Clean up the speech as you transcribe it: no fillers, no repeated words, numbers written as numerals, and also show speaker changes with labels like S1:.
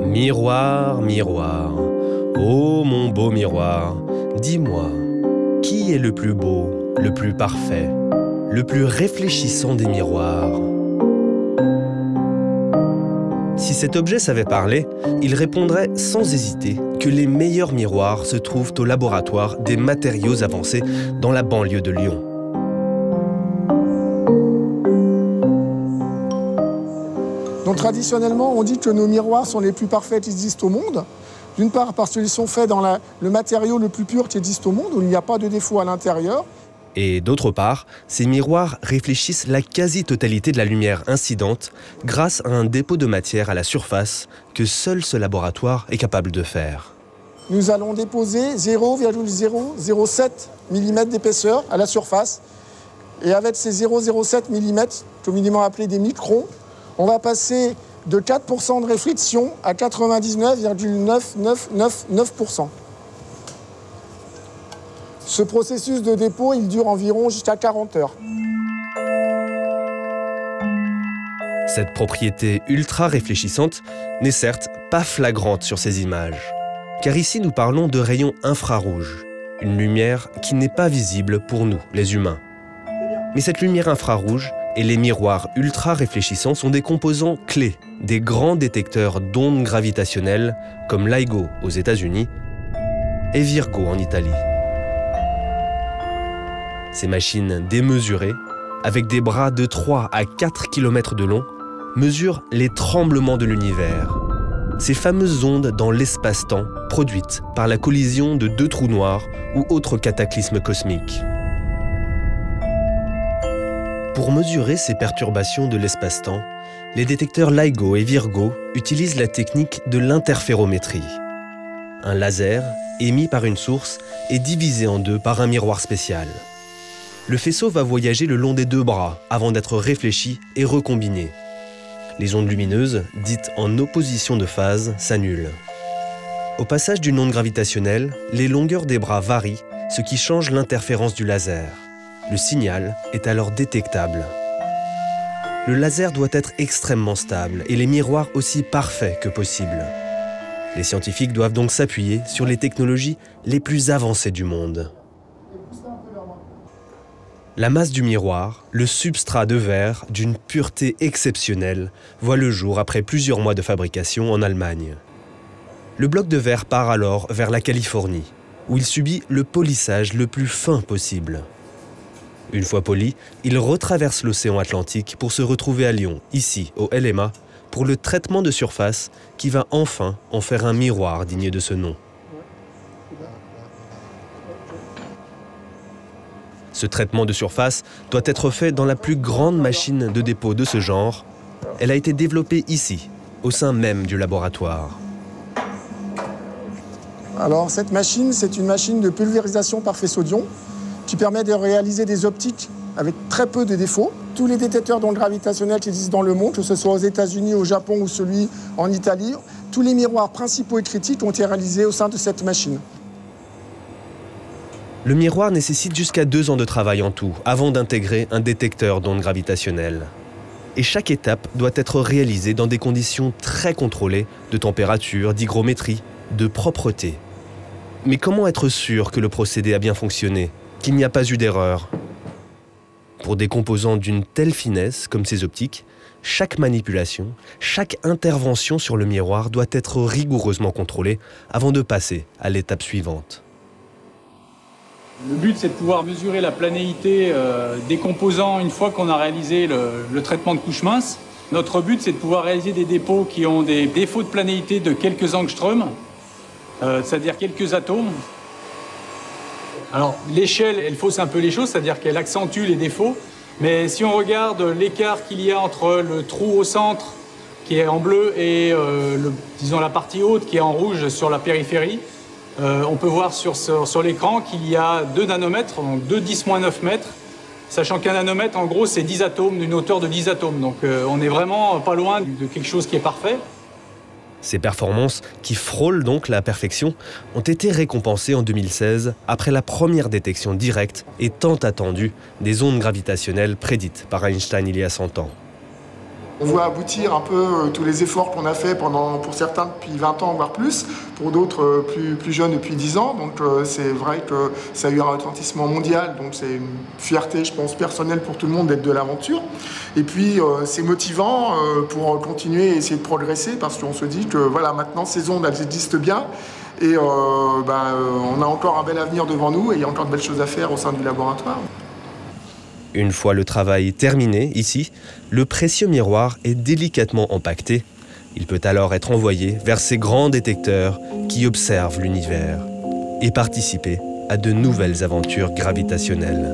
S1: Miroir, miroir, ô mon beau miroir, dis-moi, qui est le plus beau, le plus parfait, le plus réfléchissant des miroirs? Si cet objet savait parler, il répondrait sans hésiter que les meilleurs miroirs se trouvent au laboratoire des matériaux avancés dans la banlieue de Lyon.
S2: Donc traditionnellement, on dit que nos miroirs sont les plus parfaits qui existent au monde. D'une part parce qu'ils sont faits dans le matériau le plus pur qui existe au monde, où il n'y a pas de défaut à l'intérieur.
S1: Et d'autre part, ces miroirs réfléchissent la quasi-totalité de la lumière incidente grâce à un dépôt de matière à la surface que seul ce laboratoire est capable de faire.
S2: Nous allons déposer 0,007 mm d'épaisseur à la surface. Et avec ces 0,07 mm, communément appelés des microns, on va passer de 4% de réflexion à 99,9999%. Ce processus de dépôt, il dure environ jusqu'à 40 heures.
S1: Cette propriété ultra réfléchissante n'est certes pas flagrante sur ces images, car ici nous parlons de rayons infrarouges, une lumière qui n'est pas visible pour nous, les humains. Mais cette lumière infrarouge et les miroirs ultra réfléchissants sont des composants clés des grands détecteurs d'ondes gravitationnelles comme LIGO aux États-Unis et Virgo en Italie. Ces machines démesurées, avec des bras de 3 à 4 km de long, mesurent les tremblements de l'univers. Ces fameuses ondes dans l'espace-temps produites par la collision de deux trous noirs ou autres cataclysmes cosmiques. Pour mesurer ces perturbations de l'espace-temps, les détecteurs LIGO et Virgo utilisent la technique de l'interférométrie. Un laser, émis par une source, est divisé en deux par un miroir spécial. Le faisceau va voyager le long des deux bras avant d'être réfléchi et recombiné. Les ondes lumineuses, dites en opposition de phase, s'annulent. Au passage d'une onde gravitationnelle, les longueurs des bras varient, ce qui change l'interférence du laser. Le signal est alors détectable. Le laser doit être extrêmement stable et les miroirs aussi parfaits que possible. Les scientifiques doivent donc s'appuyer sur les technologies les plus avancées du monde. La masse du miroir, le substrat de verre d'une pureté exceptionnelle, voit le jour après plusieurs mois de fabrication en Allemagne. Le bloc de verre part alors vers la Californie, où il subit le polissage le plus fin possible. Une fois poli, il retraverse l'océan Atlantique pour se retrouver à Lyon, ici, au LMA, pour le traitement de surface qui va enfin en faire un miroir digne de ce nom. Ce traitement de surface doit être fait dans la plus grande machine de dépôt de ce genre. Elle a été développée ici, au sein même du laboratoire.
S2: Alors cette machine, c'est une machine de pulvérisation par faisceau d'ion qui permet de réaliser des optiques avec très peu de défauts. Tous les détecteurs d'ondes gravitationnelles qui existent dans le monde, que ce soit aux États-Unis, au Japon ou celui en Italie, tous les miroirs principaux et critiques ont été réalisés au sein de cette machine.
S1: Le miroir nécessite jusqu'à 2 ans de travail en tout, avant d'intégrer un détecteur d'ondes gravitationnelles. Et chaque étape doit être réalisée dans des conditions très contrôlées de température, d'hygrométrie, de propreté. Mais comment être sûr que le procédé a bien fonctionné, qu'il n'y a pas eu d'erreur? Pour des composants d'une telle finesse comme ces optiques, chaque manipulation, chaque intervention sur le miroir doit être rigoureusement contrôlée avant de passer à l'étape suivante.
S3: Le but, c'est de pouvoir mesurer la planéité des composants une fois qu'on a réalisé le traitement de couche mince. Notre but, c'est de pouvoir réaliser des dépôts qui ont des défauts de planéité de quelques angstroms, c'est-à-dire quelques atomes. Alors, l'échelle, elle fausse un peu les choses, c'est-à-dire qu'elle accentue les défauts. Mais si on regarde l'écart qu'il y a entre le trou au centre, qui est en bleu, et disons la partie haute, qui est en rouge sur la périphérie, on peut voir sur l'écran qu'il y a 2 nanomètres, donc 2 10-9 mètres, sachant qu'un nanomètre, en gros, c'est 10 atomes, d'une hauteur de 10 atomes. Donc on n'est vraiment pas loin de quelque chose qui est parfait.
S1: Ces performances, qui frôlent donc la perfection, ont été récompensées en 2016 après la première détection directe et tant attendue des ondes gravitationnelles prédites par Einstein il y a 100 ans.
S2: On voit aboutir un peu tous les efforts qu'on a fait pour certains depuis 20 ans, voire plus, pour d'autres plus jeunes depuis 10 ans. Donc c'est vrai que ça a eu un retentissement mondial, donc c'est une fierté, je pense, personnelle pour tout le monde d'être de l'aventure. Et puis c'est motivant pour continuer et essayer de progresser, parce qu'on se dit que voilà, maintenant ces ondes, elles existent bien. Et on a encore un bel avenir devant nous et il y a encore de belles choses à faire au sein du laboratoire.
S1: Une fois le travail terminé, ici, le précieux miroir est délicatement empaqueté. Il peut alors être envoyé vers ces grands détecteurs qui observent l'univers et participer à de nouvelles aventures gravitationnelles.